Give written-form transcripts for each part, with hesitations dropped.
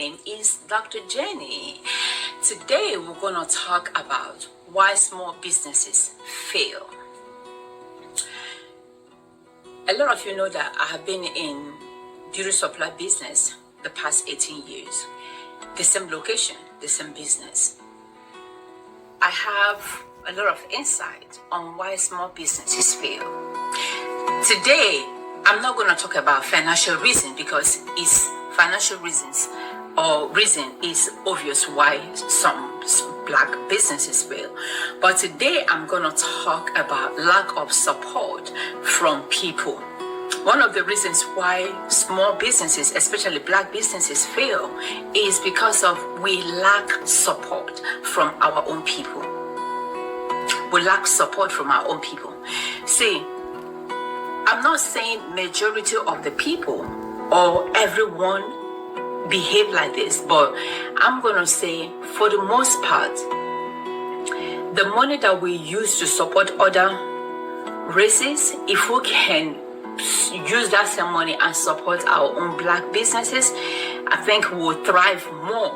Name is Dr. Jenny. Today we're going to talk about why small businesses fail. A lot of you know that I have been in beauty supply business the past 18 years. The same location, the same business. I have a lot of insight on why small businesses fail. Today, I'm not going to talk about financial reasons because it's financial reasons or reason is obvious why some black businesses fail. But today I'm going to talk about lack of support from people. One of the reasons why small businesses, especially black businesses, fail is because of we lack support from our own people. We lack support from our own people. See, I'm not saying majority of the people or everyone behave like this, but I'm going to say for the most part, the money that we use to support other races, if we can use that same money and support our own black businesses, I think we will thrive more.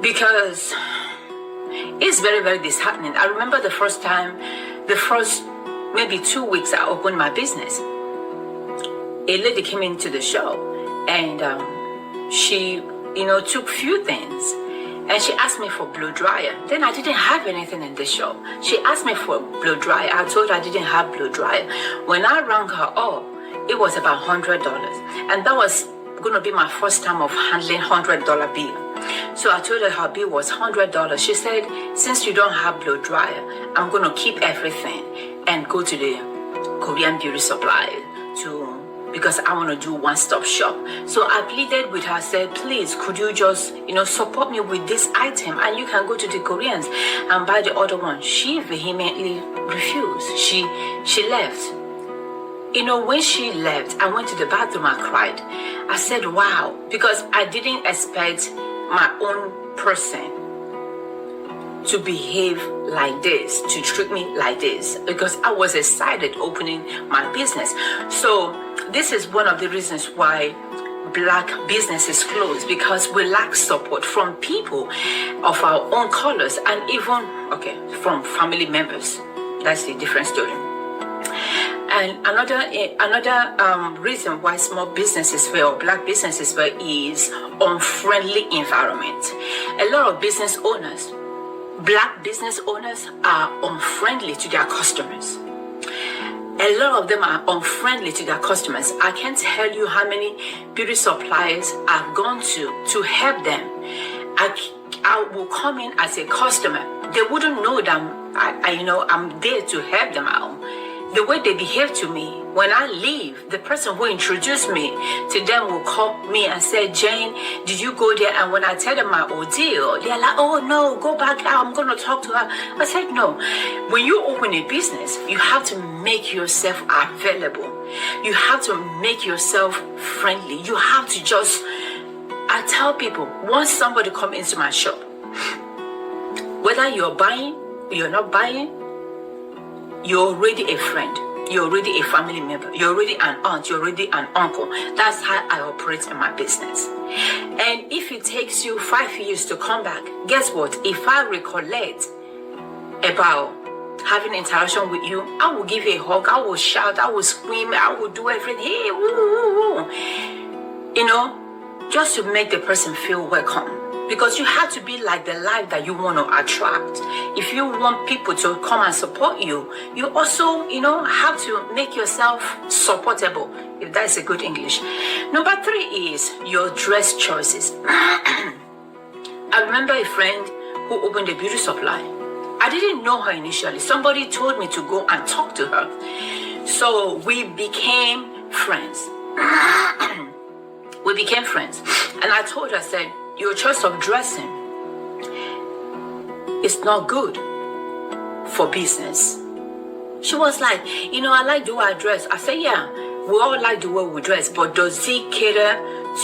Because it's very, very disheartening. I remember the first maybe 2 weeks I opened my business, a lady came into the show and she, took few things and she asked me for blow dryer. Then I didn't have anything in the show. She asked me for blow dryer. I told her I didn't have blow dryer. When I rang her up, it was about $100, and that was going to be my first time of handling $100 bill. So I told her her bill was $100. She said, since you don't have blow dryer, I'm going to keep everything and go to the Korean beauty supply because I want to do one-stop shop. So I pleaded with her, said, please, could you just, support me with this item and you can go to the Koreans and buy the other one. She vehemently refused. She left. When she left, I went to the bathroom, I cried. I said, wow, because I didn't expect my own person to behave like this, to treat me like this, because I was excited opening my business. So this is one of the reasons why black businesses close, because we lack support from people of our own colors and even, from family members. That's a different story. And another reason why small businesses fail, black businesses fail, is unfriendly environment. A lot of business owners, black business owners, are unfriendly to their customers. A lot of them are unfriendly to their customers. I can't tell you how many beauty suppliers I've gone to help them. I will come in as a customer. They wouldn't know that I'm there to help them out. The way they behave to me, when I leave, the person who introduced me to them will call me and say, Jane, did you go there? And when I tell them my ordeal, they're like, oh no, go back out, I'm going to talk to her. I said, no. When you open a business, you have to make yourself available. You have to make yourself friendly. You have to I tell people, once somebody come into my shop, whether you're buying, you're not buying, you're already a friend. You're already a family member. You're already an aunt. You're already an uncle. That's how I operate in my business. And if it takes you 5 years to come back, guess what? If I recollect about having interaction with you, I will give you a hug. I will shout. I will scream. I will do everything. Hey, woo, woo, woo. Just to make the person feel welcome. Because you have to be like the life that you want to attract. If you want people to come and support you, you also, have to make yourself supportable, if that's a good English. Number 3 is your dress choices. I remember a friend who opened a beauty supply. I didn't know her initially. Somebody told me to go and talk to her. So we became friends. We became friends. And I told her, I said, your choice of dressing is not good for business. She was like, I like the way I dress. I said, yeah, we all like the way we dress, but does it cater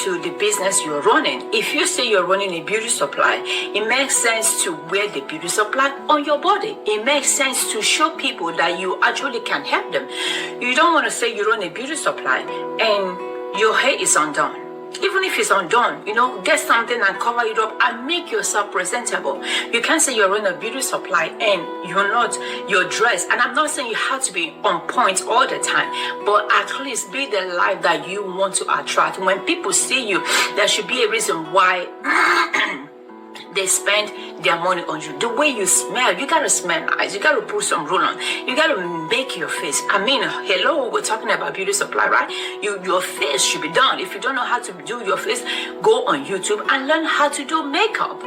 to the business you're running? If you say you're running a beauty supply, it makes sense to wear the beauty supply on your body. It makes sense to show people that you actually can help them. You don't want to say you run a beauty supply and your hair is undone. Even if it's undone, get something and cover it up and make yourself presentable. You can't say you're in a beauty supply and you're dressed. And I'm not saying you have to be on point all the time, but at least be the life that you want to attract. When people see you, there should be a reason why they spend their money on you. The way you smell, you gotta smell nice. You gotta put some roll on. You gotta make your face. I mean, hello, we're talking about beauty supply, right? Your face should be done. If you don't know how to do your face, go on YouTube and learn how to do makeup.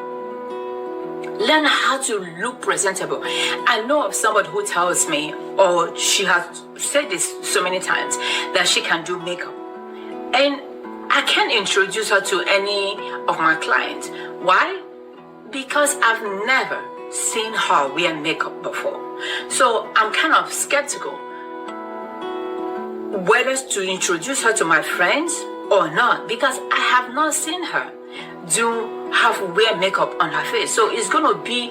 Learn how to look presentable. I know of somebody who tells me, or she has said this so many times, that she can do makeup. And I can't introduce her to any of my clients. Why? Because I've never seen her wear makeup before. So I'm kind of skeptical whether to introduce her to my friends or not, because I have not seen her wear makeup on her face. So it's going to be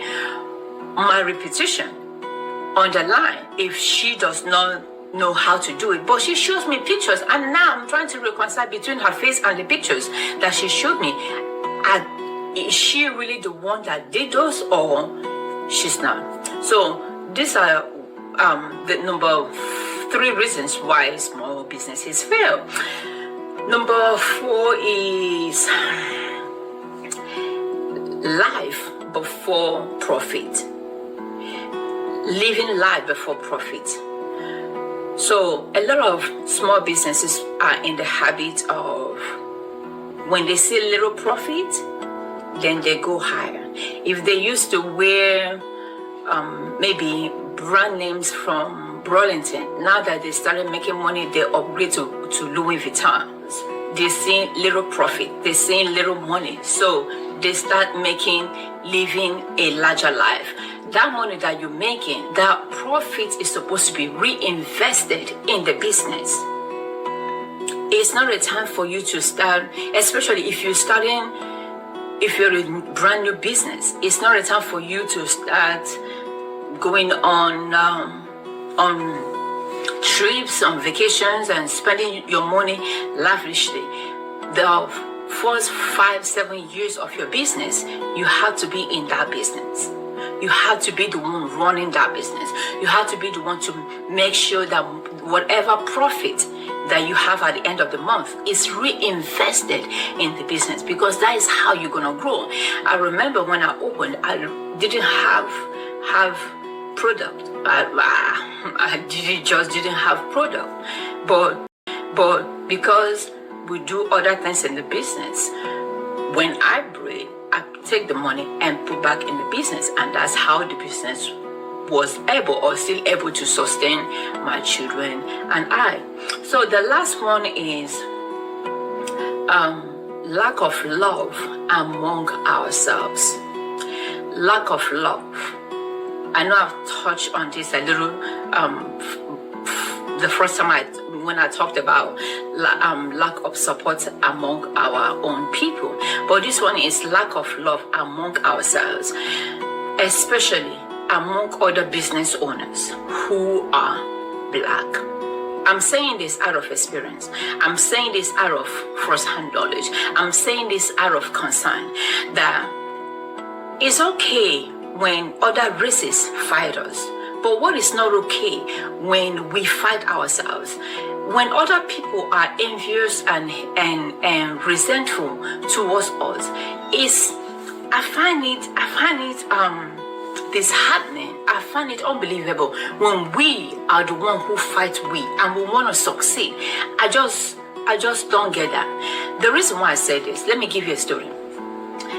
my repetition on the line if she does not know how to do it. But she shows me pictures, and now I'm trying to reconcile between her face and the pictures that she showed me. Is she really the one that did those, or she's not? So these are the number 3 reasons why small businesses fail. Number 4 is life before profit. Living life before profit. So a lot of small businesses are in the habit of, when they see little profit, then they go higher. If they used to wear maybe brand names from Burlington, now that they started making money, they upgrade to Louis Vuitton. They see little profit, they see little money, so they start living a larger life. That money that you're making, that profit is supposed to be reinvested in the business. It's not a time for you to start, especially if you're a brand new business, it's not a time for you to start going on trips, on vacations, and spending your money lavishly. The first 5-7 years of your business, you have to be in that business. You have to be the one running that business. You have to be the one to make sure that whatever profit that you have at the end of the month is reinvested in the business, because that is how you're going to grow. I remember when I opened, I didn't have product. I didn't have product. But because we do other things in the business, when I break, I take the money and put back in the business, and that's how the business was able, or still able, to sustain my children and I. So the last one is lack of love among ourselves. Lack of love. I know I've touched on this a little the first time when I talked about lack of support among our own people. But this one is lack of love among ourselves, especially among other business owners who are Black. I'm saying this out of experience. I'm saying this out of first-hand knowledge. I'm saying this out of concern that it's okay when other races fight us. But what is not okay when we fight ourselves? When other people are envious and resentful towards us, I find it disheartening. I find it unbelievable when we are the one who fight and we want to succeed. I just don't get that. The reason why I say this, let me give you a story.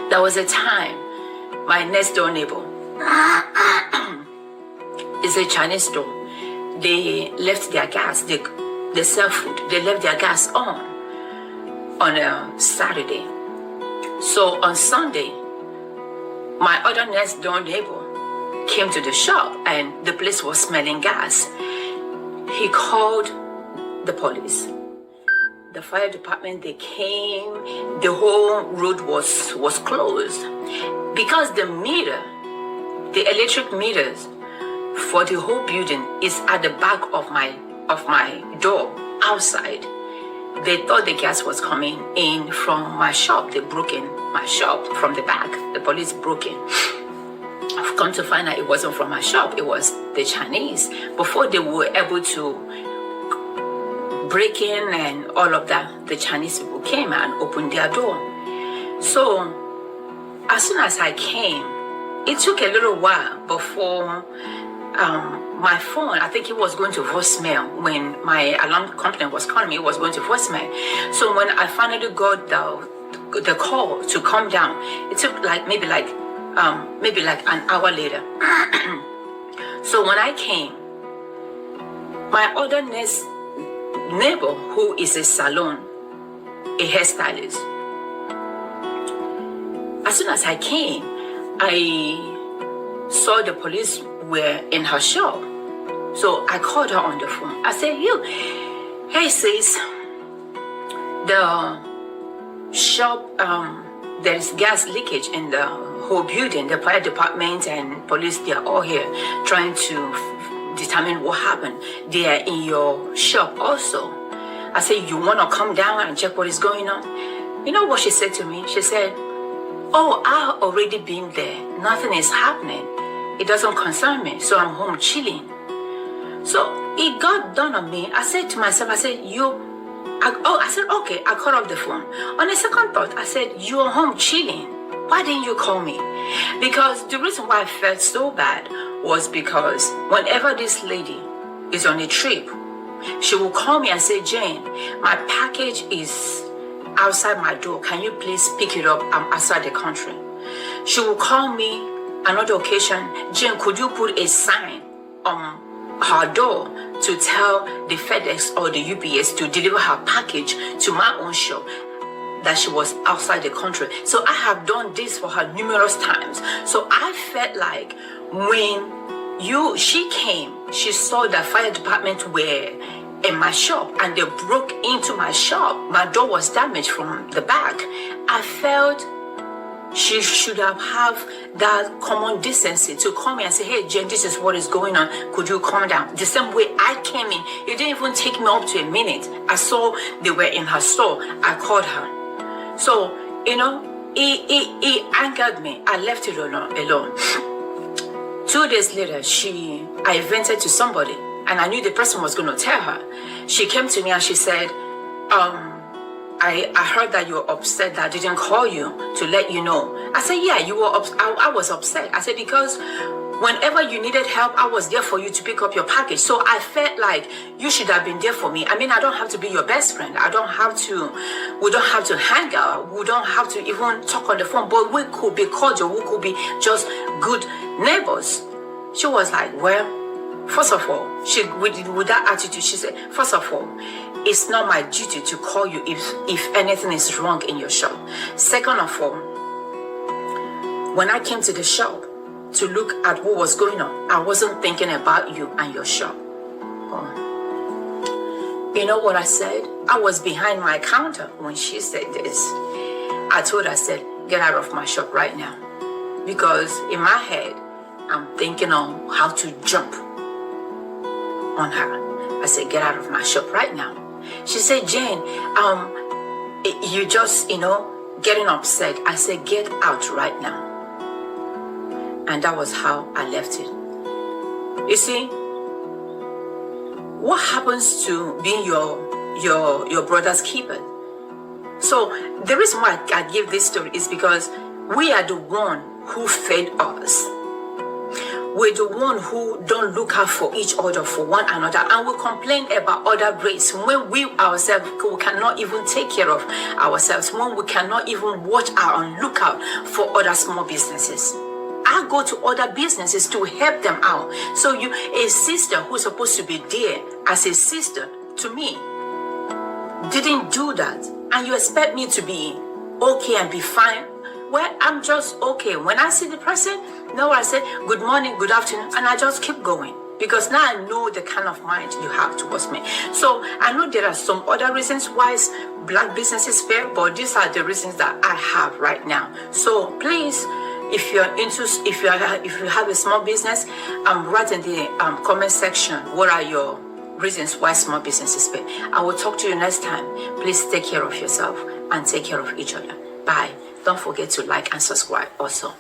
There was a time, my next door neighbor is a Chinese store. They left their gas, they sell food, they left their gas on a Saturday. So on Sunday, my other next door neighbor came to the shop and the place was smelling gas. He called the police. The fire department, they came, the whole road was closed because the electric meters for the whole building is at the back of my door outside. they thought the gas was coming in from my shop. They broke in my shop from the back. The police broke in. I've come to find out it wasn't from my shop. It was the Chinese. Before they were able to break in and all of that, the Chinese people came and opened their door. So as soon as I came, it took a little while before my phone, I think it was going to voicemail. When my alarm company was calling me, it was going to voicemail. So when I finally got the call to come down, it took maybe like an hour later. So when I came, my other next neighbor, who is a salon, a hairstylist, as soon as I came, I saw the police were in her shop. So I called her on the phone. I said, hey sis, the shop, there's gas leakage in the whole building. The fire department and police, they are all here trying to determine what happened. They are in your shop also. I said, you want to come down and check what is going on? You know what she said to me? She said, oh, I've already been there. Nothing is happening. It doesn't concern me. So I'm home chilling. So it got done on me. I said to myself, I said, I said, okay, I cut off the phone. On a second thought, I said, you're home chilling. Why didn't you call me? Because the reason why I felt so bad was because whenever this lady is on a trip, she will call me and say, Jane, my package is outside my door. Can you please pick it up? I'm outside the country. She will call me another occasion, Jane, could you put a sign on her door to tell the FedEx or the UPS to deliver her package to my own shop, that she was outside the country. So I have done this for her numerous times. So I felt like when she came, she saw the fire department were in my shop and they broke into my shop. My door was damaged from the back. I felt she should have that common decency to come and say, hey, Jen, this is what is going on. Could you calm down? The same way I came in, it didn't even take me up to a minute. I saw they were in her store. I called her. So, it angered me. I left it alone. 2 days later, I vented to somebody and I knew the person was going to tell her. She came to me and she said, I heard that you were upset that I didn't call you to let you know. I said, yeah, you were I was upset. I said, because whenever you needed help, I was there for you to pick up your package. So I felt like you should have been there for me. I mean, I don't have to be your best friend. We don't have to hang out. We don't have to even talk on the phone, but we could be cordial. We could be just good neighbors. She was like, well, first of all, with that attitude, she said, first of all, it's not my duty to call you if anything is wrong in your shop. Second of all, when I came to the shop to look at what was going on, I wasn't thinking about you and your shop. Oh. You know what I said? I was behind my counter when she said this. I told her, I said, get out of my shop right now. Because in my head, I'm thinking on how to jump on her. I said, get out of my shop right now. She said, Jane, you just, getting upset. I said, get out right now. And that was how I left it. You see, what happens to being your brother's keeper? So the reason why I give this story is because we are the one who fed us. We're the one who don't look out for each other, for one another, and we complain about other race when we ourselves we cannot even take care of ourselves, when we cannot even watch out and look out for other small businesses. I go to other businesses to help them out. So a sister who's supposed to be there as a sister to me, didn't do that, and you expect me to be okay and be fine? Well, I'm just okay. When I see the person, I say, good morning, good afternoon, and I just keep going. Because now I know the kind of mind you have towards me. So I know there are some other reasons why black businesses fail, but these are the reasons that I have right now. So please, if you have a small business, write in the comment section what are your reasons why small businesses fail. I will talk to you next time. Please take care of yourself and take care of each other. Bye. Don't forget to like and subscribe also.